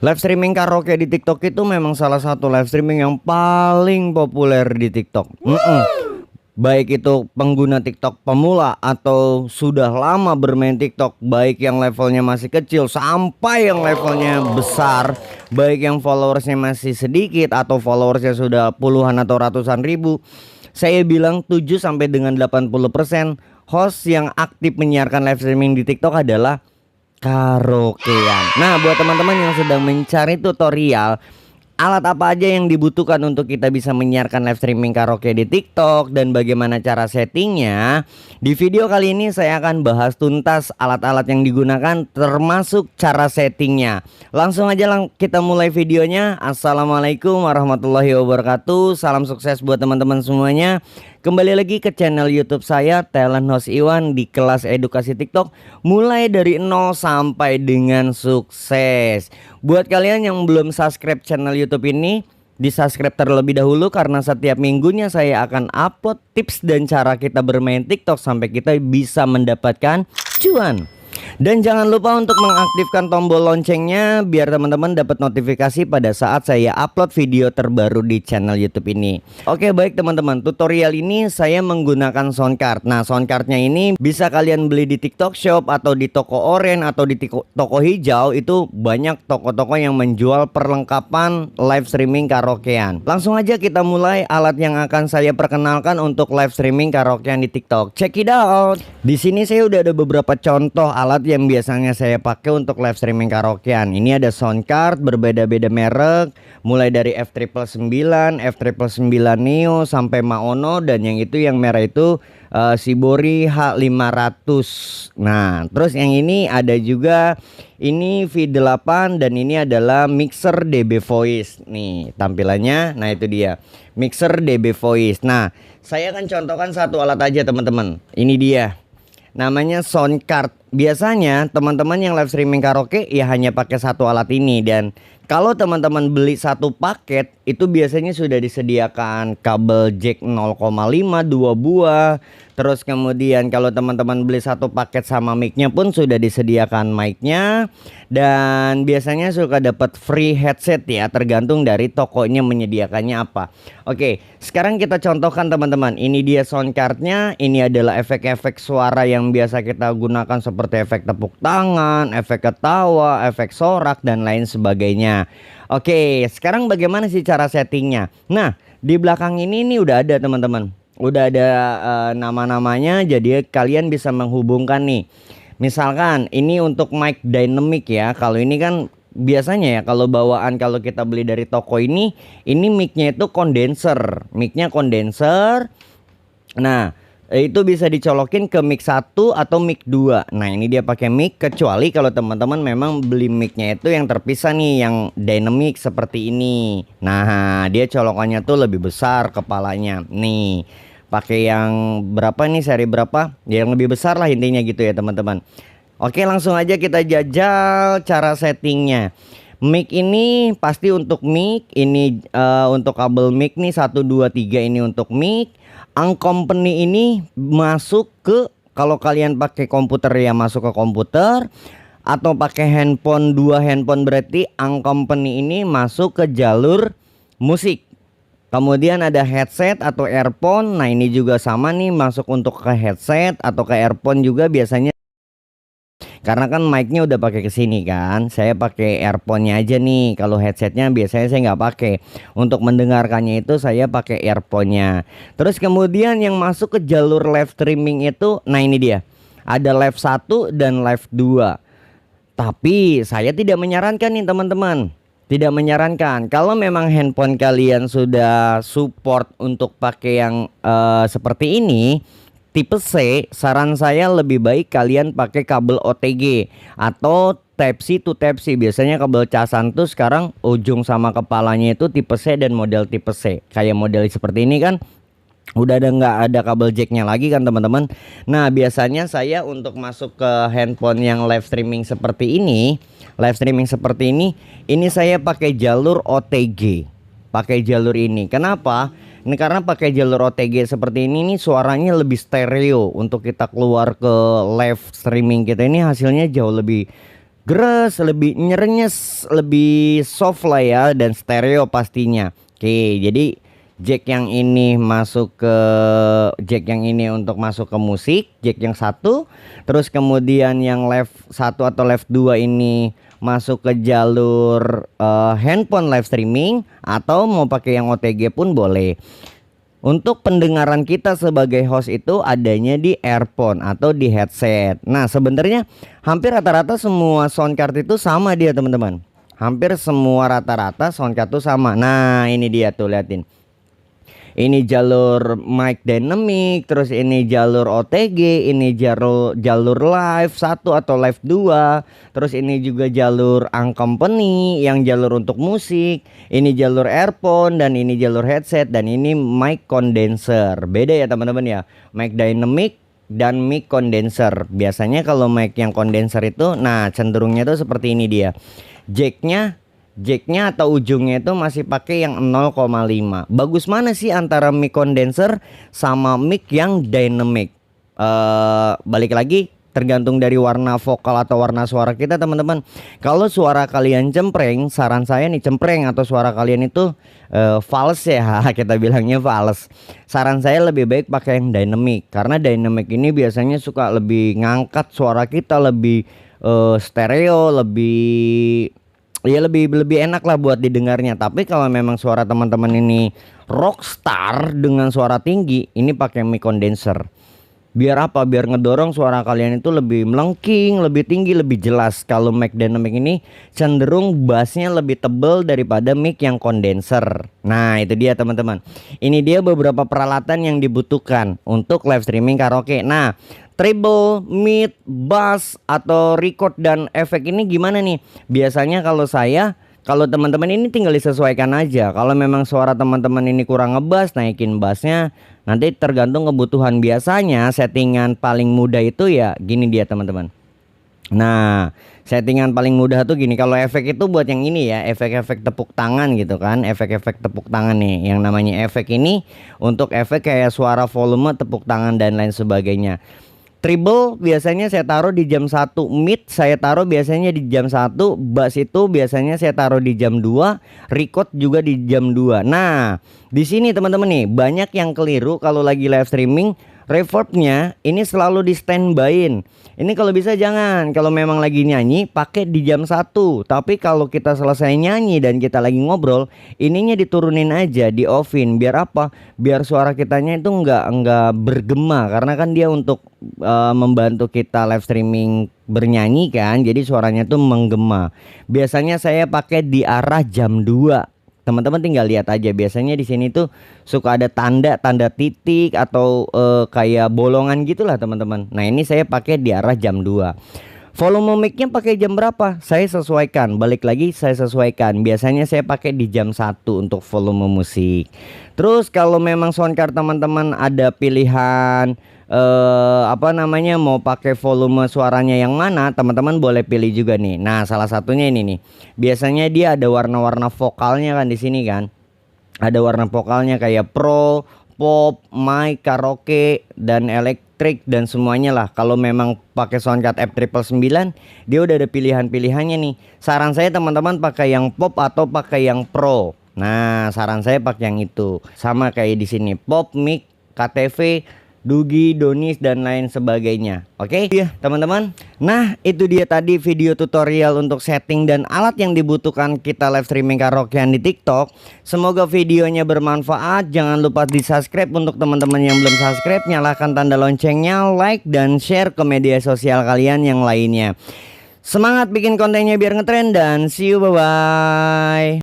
Live streaming karaoke di TikTok itu memang salah satu live streaming yang paling populer di TikTok. Baik itu pengguna TikTok pemula atau sudah lama bermain TikTok, baik yang levelnya masih kecil sampai yang levelnya besar, baik yang followersnya masih sedikit atau followersnya sudah puluhan atau ratusan ribu. Saya bilang 7 sampai dengan 80% host yang aktif menyiarkan live streaming di TikTok adalah karaokean. Nah, buat teman-teman yang sedang mencari tutorial alat apa aja yang dibutuhkan untuk kita bisa menyiarkan live streaming karaoke di TikTok dan bagaimana cara settingnya, di video kali ini saya akan bahas tuntas alat-alat yang digunakan termasuk cara settingnya. Langsung aja kita mulai videonya. Assalamualaikum warahmatullahi wabarakatuh. Salam sukses buat teman-teman semuanya. Kembali lagi ke channel YouTube saya, Talent Host Iwan, di kelas edukasi TikTok mulai dari nol sampai dengan sukses. Buat kalian yang belum subscribe channel YouTube ini, di subscribe terlebih dahulu karena setiap minggunya saya akan upload tips dan cara kita bermain TikTok sampai kita bisa mendapatkan cuan. Dan jangan lupa untuk mengaktifkan tombol loncengnya biar teman-teman dapat notifikasi pada saat saya upload video terbaru di channel YouTube ini. Oke, baik teman-teman, tutorial ini saya menggunakan soundcard. Nah, soundcardnya ini bisa kalian beli di TikTok Shop atau di toko oranye atau di toko hijau. Itu banyak toko-toko yang menjual perlengkapan live streaming karaokean. Langsung aja kita mulai alat yang akan saya perkenalkan untuk live streaming karaokean di TikTok. Check it out. Di sini saya udah ada beberapa contoh alat yang biasanya saya pakai untuk live streaming karaokean. Ini ada soundcard berbeda-beda merek, mulai dari F999, F999 Neo sampai Maono, dan yang itu yang merah itu Shibori H500. Nah, terus yang ini ada juga ini V8 dan ini adalah mixer DB Voice. Nih tampilannya, nah itu dia mixer DB Voice. Nah, saya akan contohkan satu alat aja teman-teman. Ini dia, namanya soundcard. Biasanya teman-teman yang live streaming karaoke ya hanya pakai satu alat ini, dan kalau teman-teman beli satu paket itu biasanya sudah disediakan kabel jack 0,5 2 buah. Terus kemudian kalau teman-teman beli satu paket sama mic-nya pun sudah disediakan mic-nya, dan biasanya suka dapat free headset ya, tergantung dari tokonya menyediakannya apa. Oke, sekarang kita contohkan teman-teman. Ini dia soundcardnya. Ini adalah efek-efek suara yang biasa kita gunakan seperti efek tepuk tangan, efek ketawa, efek sorak dan lain sebagainya. Oke, sekarang bagaimana sih cara settingnya? Nah, di belakang ini udah ada teman-teman. Udah ada nama-namanya, jadi kalian bisa menghubungkan nih. Misalkan ini untuk mic dynamic ya. Kalau ini kan biasanya ya kalau bawaan, kalau kita beli dari toko ini mic-nya itu kondenser. Mic-nya kondenser. Nah, itu bisa dicolokin ke mic 1 atau mic 2. Nah, ini dia pakai mic, kecuali kalau teman-teman memang beli mic-nya itu yang terpisah nih, yang dynamic seperti ini. Nah, dia colokannya tuh lebih besar kepalanya. Nih, pakai yang berapa nih, seri berapa? Ya, yang lebih besar lah intinya gitu ya, teman-teman. Oke, langsung aja kita jajal cara settingnya. Mic ini pasti untuk mic, ini untuk kabel mic nih 1 2 3 ini untuk mic. Uncompany ini masuk ke, kalau kalian pakai komputer ya masuk ke komputer, atau pakai handphone, 2 handphone berarti Uncompany ini masuk ke jalur musik. Kemudian ada headset atau earphone. Nah, ini juga sama nih, masuk untuk ke headset atau ke earphone juga biasanya. Karena kan mic-nya udah pakai ke sini kan, saya pakai earphone-nya aja nih. Kalau headsetnya biasanya saya nggak pakai. Untuk mendengarkannya itu saya pakai earphone-nya. Terus kemudian yang masuk ke jalur live streaming itu, nah ini dia, ada live 1 dan live 2. Tapi saya tidak menyarankan nih teman-teman, tidak menyarankan. Kalau memang handphone kalian sudah support untuk pakai yang seperti ini, tipe C, saran saya lebih baik kalian pakai kabel OTG atau Type C to Type C. Biasanya kabel casan tuh sekarang ujung sama kepalanya itu tipe C dan model tipe C. Kayak model seperti ini kan udah nggak ada kabel jacknya lagi kan teman-teman. Nah, biasanya saya untuk masuk ke handphone yang live streaming seperti ini, ini saya pakai jalur OTG. Pakai jalur ini. Kenapa? Ini karena pakai jalur OTG seperti ini nih, suaranya lebih stereo. Untuk kita keluar ke live streaming kita ini hasilnya jauh lebih gres, lebih nyerenyes, lebih soft lah ya, dan stereo pastinya. Oke, jadi jack yang ini masuk ke jack yang ini untuk masuk ke musik, jack yang satu. Terus kemudian yang left 1 atau left 2 ini masuk ke jalur handphone live streaming, atau mau pakai yang OTG pun boleh. Untuk pendengaran kita sebagai host itu adanya di earphone atau di headset. Nah, sebenarnya hampir rata-rata semua soundcard itu sama dia, teman-teman. Hampir semua rata-rata soundcard itu sama. Nah, ini dia tuh, liatin. Ini jalur mic dynamic, terus ini jalur OTG, ini jalur live 1 atau live 2, terus ini juga jalur uncompany yang jalur untuk musik, ini jalur earphone, dan ini jalur headset, dan ini mic condenser. Beda ya teman-teman ya, mic dynamic dan mic condenser. Biasanya kalau mic yang condenser itu, nah cenderungnya tuh seperti ini dia. Jacknya atau ujungnya itu masih pakai yang 0,5. Bagus mana sih antara mic condenser sama mic yang dynamic? Balik lagi, tergantung dari warna vokal atau warna suara kita, teman-teman. Kalau suara kalian cempreng, saran saya nih, cempreng atau suara kalian itu fals ya, kita bilangnya fals. Saran saya lebih baik pakai yang dynamic, karena dynamic ini biasanya suka lebih ngangkat suara kita, lebih stereo, lebih enak lah buat didengarnya. Tapi kalau memang suara teman-teman ini rockstar dengan suara tinggi, ini pakai mic condenser. Biar apa? Biar ngedorong suara kalian itu lebih melengking, lebih tinggi, lebih jelas. Kalau mic dynamic ini cenderung bassnya lebih tebal daripada mic yang condenser. Nah, itu dia teman-teman. Ini dia beberapa peralatan yang dibutuhkan untuk live streaming karaoke. Nah, treble, mid, bass, atau record dan efek ini gimana nih? Biasanya kalau teman-teman ini tinggal disesuaikan aja. Kalau memang suara teman-teman ini kurang ngebass, naikin bassnya. Nanti tergantung kebutuhan. Biasanya settingan paling mudah itu ya gini dia teman-teman. Nah, settingan paling mudah tuh gini. Kalau efek itu buat yang ini ya, efek-efek tepuk tangan gitu kan. Efek-efek tepuk tangan nih, yang namanya efek ini untuk efek kayak suara volume, tepuk tangan dan lain sebagainya. Treble biasanya saya taruh di jam 1, mid saya taruh biasanya di jam 1, bass itu biasanya saya taruh di jam 2, record juga di jam 2. Nah, di sini teman-teman nih, banyak yang keliru kalau lagi live streaming, reverbnya ini selalu di standby-in. Ini kalau bisa jangan, kalau memang lagi nyanyi pakai di jam 1. Tapi kalau kita selesai nyanyi dan kita lagi ngobrol, ininya diturunin aja, di offin. Biar apa? Biar suara kitanya itu enggak bergema, karena kan dia untuk membantu kita live streaming bernyanyi kan. Jadi suaranya tuh menggema. Biasanya saya pakai di arah jam 2. Teman-teman tinggal lihat aja, biasanya di sini tuh suka ada tanda titik atau kayak bolongan gitulah teman-teman. Nah, ini saya pakai di arah jam 2. Volume mic-nya pakai jam berapa? Saya sesuaikan. Balik lagi, saya sesuaikan. Biasanya saya pakai di jam 1 untuk volume musik. Terus kalau memang soundcard teman-teman ada pilihan mau pakai volume suaranya yang mana, teman-teman boleh pilih juga nih. Nah, salah satunya ini nih. Biasanya dia ada warna-warna vokalnya kan di sini kan. Ada warna vokalnya kayak pro, pop, mic, karaoke, dan elektrik dan semuanya lah. Kalau memang pakai soundcard F999, dia udah ada pilihan-pilihannya nih. Saran saya teman-teman pakai yang pop atau pakai yang pro. Nah, saran saya pakai yang itu. Sama kayak di sini, pop, mic, KTV, Dugi, Donis, dan lain sebagainya. Oke ya teman-teman. Nah, itu dia tadi video tutorial untuk setting dan alat yang dibutuhkan kita live streaming karaokean di TikTok. Semoga videonya bermanfaat. Jangan lupa di subscribe untuk teman-teman yang belum subscribe. Nyalakan tanda loncengnya, like, dan share ke media sosial kalian yang lainnya. Semangat bikin kontennya biar ngetrend, dan see you, bye-bye.